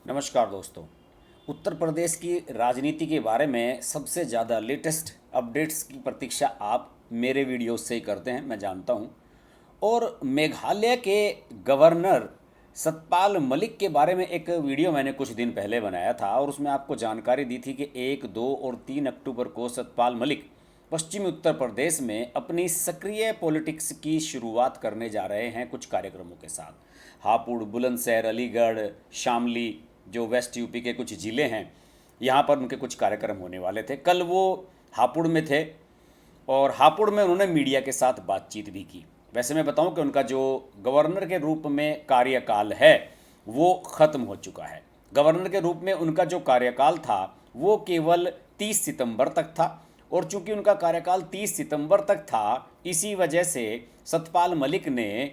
नमस्कार दोस्तों। उत्तर प्रदेश की राजनीति के बारे में सबसे ज़्यादा लेटेस्ट अपडेट्स की प्रतीक्षा आप मेरे वीडियो से ही करते हैं, मैं जानता हूं। और मेघालय के गवर्नर सतपाल मलिक के बारे में एक वीडियो मैंने कुछ दिन पहले बनाया था और उसमें आपको जानकारी दी थी कि 1, 2 और 3 अक्टूबर को सतपाल मलिक पश्चिमी उत्तर प्रदेश में अपनी सक्रिय पॉलिटिक्स की शुरुआत करने जा रहे हैं कुछ कार्यक्रमों के साथ। हापुड़, बुलंदशहर, अलीगढ़, शामली, जो वेस्ट यूपी के कुछ ज़िले हैं, यहाँ पर उनके कुछ कार्यक्रम होने वाले थे। कल वो हापुड़ में थे और हापुड़ में उन्होंने मीडिया के साथ बातचीत भी की। वैसे मैं बताऊं कि उनका जो गवर्नर के रूप में कार्यकाल है वो ख़त्म हो चुका है। गवर्नर के रूप में उनका जो कार्यकाल था वो केवल 30 सितंबर तक था और चूंकि उनका कार्यकाल 30 सितंबर तक था, इसी वजह से सतपाल मलिक ने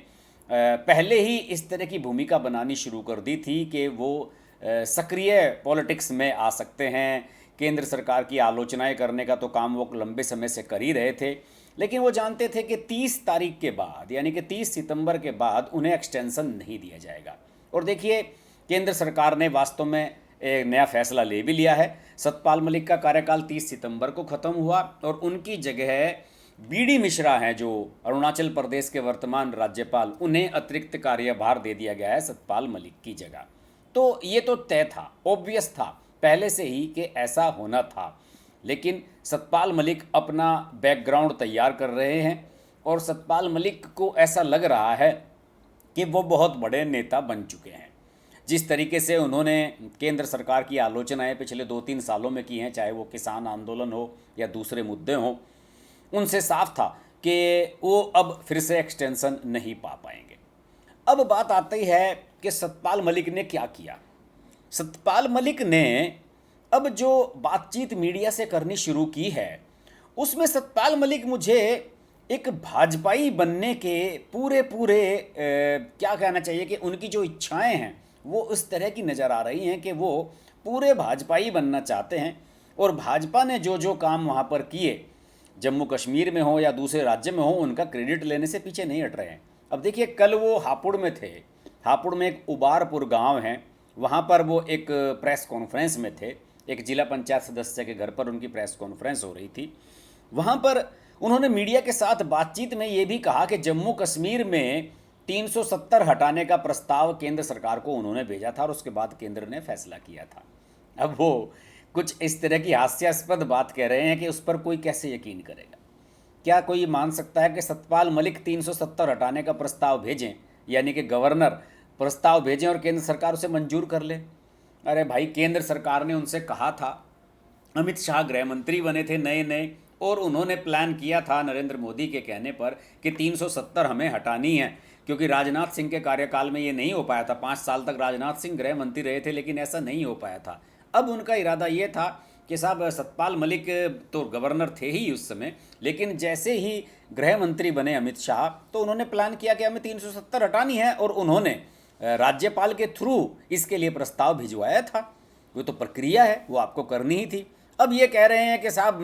पहले ही इस तरह की भूमिका बनानी शुरू कर दी थी कि वो सक्रिय पॉलिटिक्स में आ सकते हैं। केंद्र सरकार की आलोचनाएं करने का तो काम वो लंबे समय से कर ही रहे थे, लेकिन वो जानते थे कि 30 तारीख के बाद यानी कि 30 सितंबर के बाद उन्हें एक्सटेंशन नहीं दिया जाएगा। और देखिए, केंद्र सरकार ने वास्तव में एक नया फैसला ले भी लिया है। सतपाल मलिक का कार्यकाल 30 सितंबर को ख़त्म हुआ और उनकी जगह बीडी मिश्रा हैं, जो अरुणाचल प्रदेश के वर्तमान राज्यपाल, उन्हें अतिरिक्त कार्यभार दे दिया गया है सतपाल मलिक की जगह। तो ये तो तय था, ऑब्वियस था पहले से ही कि ऐसा होना था। लेकिन सतपाल मलिक अपना बैकग्राउंड तैयार कर रहे हैं और सतपाल मलिक को ऐसा लग रहा है कि वो बहुत बड़े नेता बन चुके हैं। जिस तरीके से उन्होंने केंद्र सरकार की आलोचनाएं पिछले 2-3 सालों में की हैं, चाहे वो किसान आंदोलन हो या दूसरे मुद्दे हों, उनसे साफ था कि वो अब फिर से एक्सटेंशन नहीं पा पाएंगे। अब बात आती है कि सतपाल मलिक ने क्या किया। सतपाल मलिक ने अब जो बातचीत मीडिया से करनी शुरू की है, उसमें सतपाल मलिक मुझे एक भाजपाई बनने के पूरे पूरे क्या कहना चाहिए कि उनकी जो इच्छाएं हैं वो उस तरह की नज़र आ रही हैं कि वो पूरे भाजपाई बनना चाहते हैं। और भाजपा ने जो जो काम वहाँ पर किए, जम्मू कश्मीर में हो या दूसरे राज्य में हो, उनका क्रेडिट लेने से पीछे नहीं हट रहे हैं। अब देखिए, कल वो हापुड़ में थे। हापुड़ में एक उबारपुर गांव है, वहाँ पर वो एक प्रेस कॉन्फ्रेंस में थे। एक जिला पंचायत सदस्य के घर पर उनकी प्रेस कॉन्फ्रेंस हो रही थी। वहाँ पर उन्होंने मीडिया के साथ बातचीत में ये भी कहा कि जम्मू कश्मीर में 370 हटाने का प्रस्ताव केंद्र सरकार को उन्होंने भेजा था और उसके बाद केंद्र ने फैसला किया था। अब वो कुछ इस तरह की हास्यास्पद बात कह रहे हैं कि उस पर कोई कैसे यकीन करेगा। क्या कोई मान सकता है कि सतपाल मलिक 370 हटाने का प्रस्ताव भेजें, यानी कि गवर्नर प्रस्ताव भेजें और केंद्र सरकार उसे मंजूर कर ले? अरे भाई, केंद्र सरकार ने उनसे कहा था, अमित शाह गृह मंत्री बने थे नए नए और उन्होंने प्लान किया था नरेंद्र मोदी के कहने पर कि 370 हमें हटानी है, क्योंकि राजनाथ सिंह के कार्यकाल में ये नहीं हो पाया था। 5 साल तक राजनाथ सिंह गृह मंत्री रहे थे, लेकिन ऐसा नहीं हो पाया था। अब उनका इरादा ये था कि साहब, सतपाल मलिक तो गवर्नर थे ही उस समय, लेकिन जैसे ही गृह मंत्री बने अमित शाह, तो उन्होंने प्लान किया कि हमें 370 हटानी है और उन्होंने राज्यपाल के थ्रू इसके लिए प्रस्ताव भिजवाया था। वो तो प्रक्रिया है, वो आपको करनी ही थी। अब ये कह रहे हैं कि साहब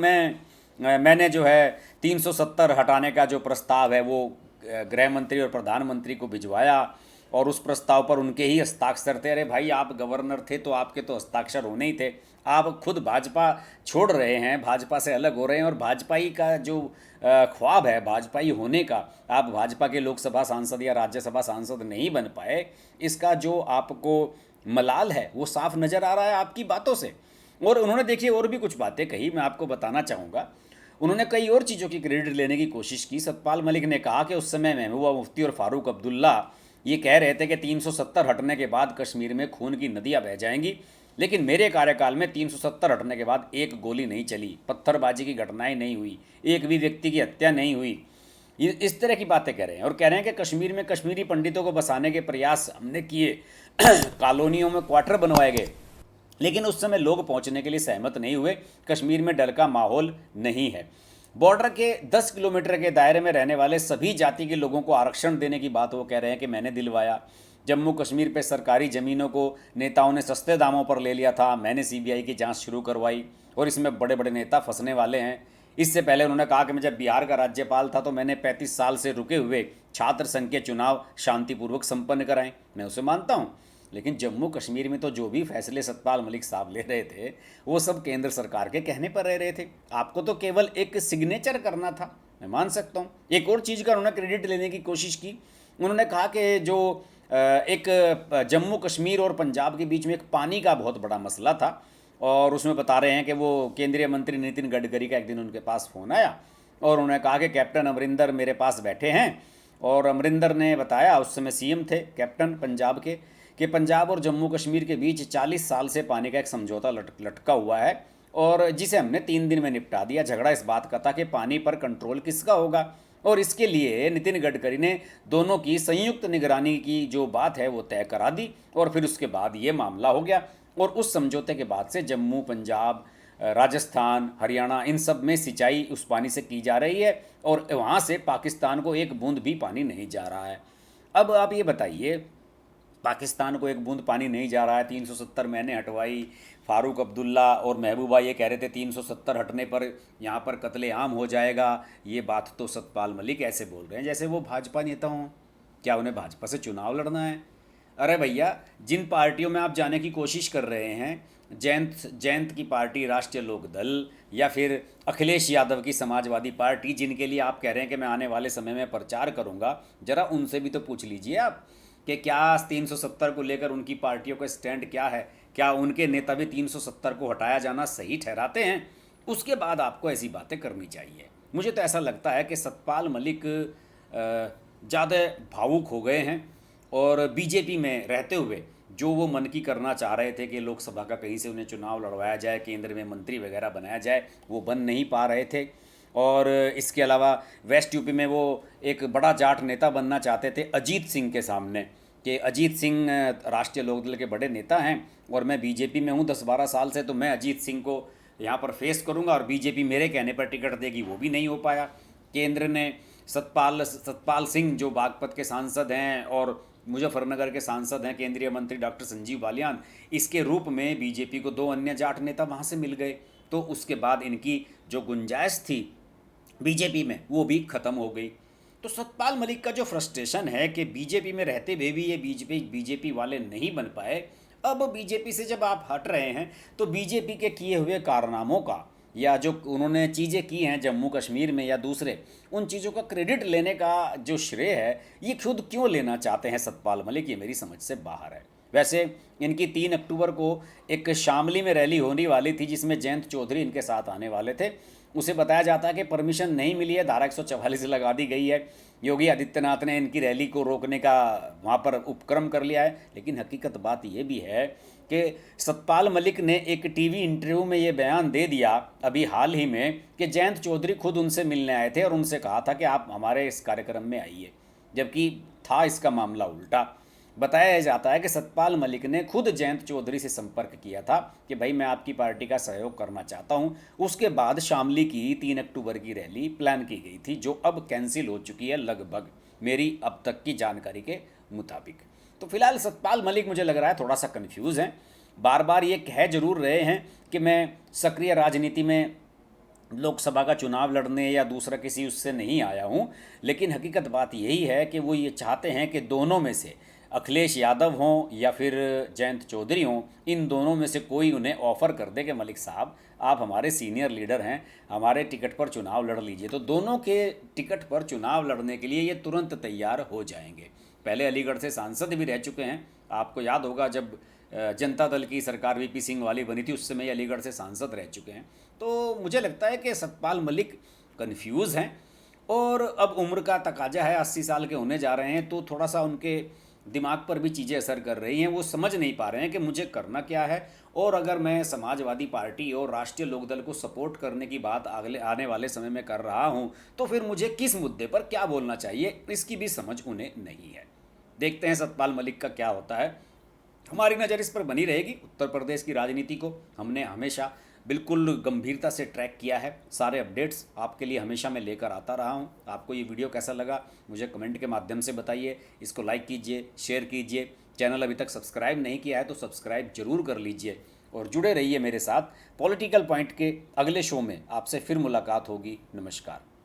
मैंने जो है 370 हटाने का जो प्रस्ताव है वो गृह मंत्री और प्रधानमंत्री को भिजवाया और उस प्रस्ताव पर उनके ही हस्ताक्षर थे। अरे भाई, आप गवर्नर थे तो आपके तो हस्ताक्षर होने ही थे। आप खुद भाजपा छोड़ रहे हैं, भाजपा से अलग हो रहे हैं और भाजपाई का जो ख्वाब है भाजपाई होने का, आप भाजपा के लोकसभा सांसद या राज्यसभा सांसद नहीं बन पाए, इसका जो आपको मलाल है वो साफ नज़र आ रहा है आपकी बातों से। और उन्होंने देखिए और भी कुछ बातें कही, मैं आपको बताना चाहूँगा। उन्होंने कई और चीज़ों की क्रेडिट लेने की कोशिश की। सतपाल मलिक ने कहा कि उस समय महबूबा मुफ्ती और फारूक अब्दुल्ला ये कह रहे थे कि 370 हटने के बाद कश्मीर में खून की नदियाँ बह जाएंगी, लेकिन मेरे कार्यकाल में 370 हटने के बाद एक गोली नहीं चली, पत्थरबाजी की घटनाएं नहीं हुई, एक भी व्यक्ति की हत्या नहीं हुई। ये इस तरह की बातें कह रहे हैं और कह रहे हैं कि कश्मीर में कश्मीरी पंडितों को बसाने के प्रयास हमने किए, कॉलोनियों में क्वार्टर बनवाए गए, लेकिन उस समय लोग पहुंचने के लिए सहमत नहीं हुए। कश्मीर में डर का माहौल नहीं है। बॉर्डर के 10 किलोमीटर के दायरे में रहने वाले सभी जाति के लोगों को आरक्षण देने की बात वो कह रहे हैं कि मैंने दिलवाया। जम्मू कश्मीर पे सरकारी ज़मीनों को नेताओं ने सस्ते दामों पर ले लिया था, मैंने सीबीआई की जांच शुरू करवाई और इसमें बड़े बड़े नेता फंसने वाले हैं। इससे पहले उन्होंने कहा कि मैं जब बिहार का राज्यपाल था तो मैंने 35 साल से रुके हुए छात्र संघ के चुनाव शांतिपूर्वक संपन्न कराए। मैं उसे मानता हूँ। लेकिन जम्मू कश्मीर में तो जो भी फैसले सतपाल मलिक साहब ले रहे थे वो सब केंद्र सरकार के कहने पर रह रहे थे। आपको तो केवल एक सिग्नेचर करना था, मैं मान सकता हूँ। एक और चीज़ का उन्होंने क्रेडिट लेने की कोशिश की। उन्होंने कहा कि जो एक जम्मू कश्मीर और पंजाब के बीच में एक पानी का बहुत बड़ा मसला था, और उसमें बता रहे हैं कि वो केंद्रीय मंत्री नितिन गडकरी का एक दिन उनके पास फ़ोन आया और उन्होंने कहा कि कैप्टन अमरिंदर मेरे पास बैठे हैं। और अमरिंदर ने बताया, उस समय सीएम थे कैप्टन पंजाब के, कि पंजाब और जम्मू कश्मीर के बीच 40 साल से पानी का एक समझौता लटका हुआ है और जिसे हमने 3 दिन में निपटा दिया। झगड़ा इस बात का था कि पानी पर कंट्रोल किसका होगा, और इसके लिए नितिन गडकरी ने दोनों की संयुक्त निगरानी की जो बात है वो तय करा दी, और फिर उसके बाद ये मामला हो गया। और उस समझौते के बाद से जम्मू, पंजाब, राजस्थान, हरियाणा, इन सब में सिंचाई उस पानी से की जा रही है, और वहाँ से पाकिस्तान को एक बूंद भी पानी नहीं जा रहा है। अब आप ये बताइए, पाकिस्तान को एक बूंद पानी नहीं जा रहा है, 370 मैंने हटवाई, फारूक अब्दुल्ला और महबूबा ये कह रहे थे 370 हटने पर यहाँ पर कत्लेआम हो जाएगा। ये बात तो सतपाल मलिक ऐसे बोल रहे हैं जैसे वो भाजपा नेता हों। क्या उन्हें भाजपा से चुनाव लड़ना है? अरे भैया, जिन पार्टियों में आप जाने की कोशिश कर रहे हैं, जयंत की पार्टी राष्ट्रीय लोक दल, या फिर अखिलेश यादव की समाजवादी पार्टी, जिनके लिए आप कह रहे हैं कि मैं आने वाले समय में प्रचार करूंगा, जरा उनसे भी तो पूछ लीजिए आप कि क्या 370 को लेकर उनकी पार्टियों का स्टैंड क्या है। क्या उनके नेता भी 370 को हटाया जाना सही ठहराते हैं? उसके बाद आपको ऐसी बातें करनी चाहिए। मुझे तो ऐसा लगता है कि सतपाल मलिक ज़्यादा भावुक हो गए हैं, और बीजेपी में रहते हुए जो वो मन की करना चाह रहे थे कि लोकसभा का कहीं से उन्हें चुनाव लड़वाया जाए, केंद्र में मंत्री वगैरह बनाया जाए, वो बन नहीं पा रहे थे। और इसके अलावा वेस्ट यूपी में वो एक बड़ा जाट नेता बनना चाहते थे अजीत सिंह के सामने, कि अजीत सिंह राष्ट्रीय लोकदल के बड़े नेता हैं और मैं बीजेपी में हूँ 10-12 साल से, तो मैं अजीत सिंह को यहाँ पर फेस करूँगा और बीजेपी मेरे कहने पर टिकट देगी। वो भी नहीं हो पाया। केंद्र ने सतपाल सिंह जो बागपत के सांसद हैं और मुजफ्फरनगर के सांसद हैं, केंद्रीय मंत्री डॉक्टर संजीव बालियान, इसके रूप में बीजेपी को 2 अन्य जाट नेता वहाँ से मिल गए। तो उसके बाद इनकी जो गुंजाइश थी बीजेपी में वो भी ख़त्म हो गई। तो सतपाल मलिक का जो फ्रस्ट्रेशन है कि बीजेपी में रहते हुए भी ये बीजेपी वाले नहीं बन पाए, अब बीजेपी से जब आप हट रहे हैं तो बीजेपी के किए हुए कारनामों का, या जो उन्होंने चीज़ें की हैं जम्मू कश्मीर में या दूसरे, उन चीज़ों का क्रेडिट लेने का जो श्रेय है ये खुद क्यों लेना चाहते हैं सतपाल मलिक, ये मेरी समझ से बाहर है। वैसे इनकी 3 अक्टूबर को एक शामली में रैली होने वाली थी जिसमें जयंत चौधरी इनके साथ आने वाले थे। उसे बताया जाता है कि परमिशन नहीं मिली है, धारा 144 लगा दी गई है। योगी आदित्यनाथ ने इनकी रैली को रोकने का वहाँ पर उपक्रम कर लिया है। लेकिन हकीकत बात ये भी है कि सतपाल मलिक ने एक टीवी इंटरव्यू में ये बयान दे दिया अभी हाल ही में कि जयंत चौधरी खुद उनसे मिलने आए थे और उनसे कहा था कि आप हमारे इस कार्यक्रम में आइए, जबकि था इसका मामला उल्टा। बताया जाता है कि सतपाल मलिक ने खुद जयंत चौधरी से संपर्क किया था कि भाई मैं आपकी पार्टी का सहयोग करना चाहता हूं। उसके बाद शामली की 3 अक्टूबर की रैली प्लान की गई थी जो अब कैंसिल हो चुकी है लगभग, मेरी अब तक की जानकारी के मुताबिक। तो फिलहाल सतपाल मलिक मुझे लग रहा है थोड़ा सा कन्फ्यूज़ हैं। बार बार ये कह जरूर रहे हैं कि मैं सक्रिय राजनीति में लोकसभा का चुनाव लड़ने या दूसरा किसी उससे नहीं आया हूं, लेकिन हकीकत बात यही है कि वो ये चाहते हैं कि दोनों में से अखिलेश यादव हों या फिर जयंत चौधरी हों, इन दोनों में से कोई उन्हें ऑफ़र कर दे कि मलिक साहब आप हमारे सीनियर लीडर हैं, हमारे टिकट पर चुनाव लड़ लीजिए। तो दोनों के टिकट पर चुनाव लड़ने के लिए ये तुरंत तैयार हो जाएंगे। पहले अलीगढ़ से सांसद भी रह चुके हैं, आपको याद होगा जब जनता दल की सरकार वीपी सिंह वाली बनी थी उस समय ये अलीगढ़ से सांसद रह चुके हैं। तो मुझे लगता है कि सतपाल मलिक कन्फ्यूज़ हैं, और अब उम्र का तकाजा है, 80 साल के होने जा रहे हैं, तो थोड़ा सा उनके दिमाग पर भी चीज़ें असर कर रही हैं। वो समझ नहीं पा रहे हैं कि मुझे करना क्या है, और अगर मैं समाजवादी पार्टी और राष्ट्रीय लोकदल को सपोर्ट करने की बात अगले आने वाले समय में कर रहा हूं, तो फिर मुझे किस मुद्दे पर क्या बोलना चाहिए इसकी भी समझ उन्हें नहीं है। देखते हैं सतपाल मलिक का क्या होता है। हमारी नज़र इस पर बनी रहेगी। उत्तर प्रदेश की राजनीति को हमने हमेशा बिल्कुल गंभीरता से ट्रैक किया है। सारे अपडेट्स आपके लिए हमेशा मैं लेकर आता रहा हूं। आपको ये वीडियो कैसा लगा मुझे कमेंट के माध्यम से बताइए। इसको लाइक कीजिए, शेयर कीजिए। चैनल अभी तक सब्सक्राइब नहीं किया है तो सब्सक्राइब जरूर कर लीजिए और जुड़े रहिए मेरे साथ। पॉलिटिकल पॉइंट के अगले शो में आपसे फिर मुलाकात होगी। नमस्कार।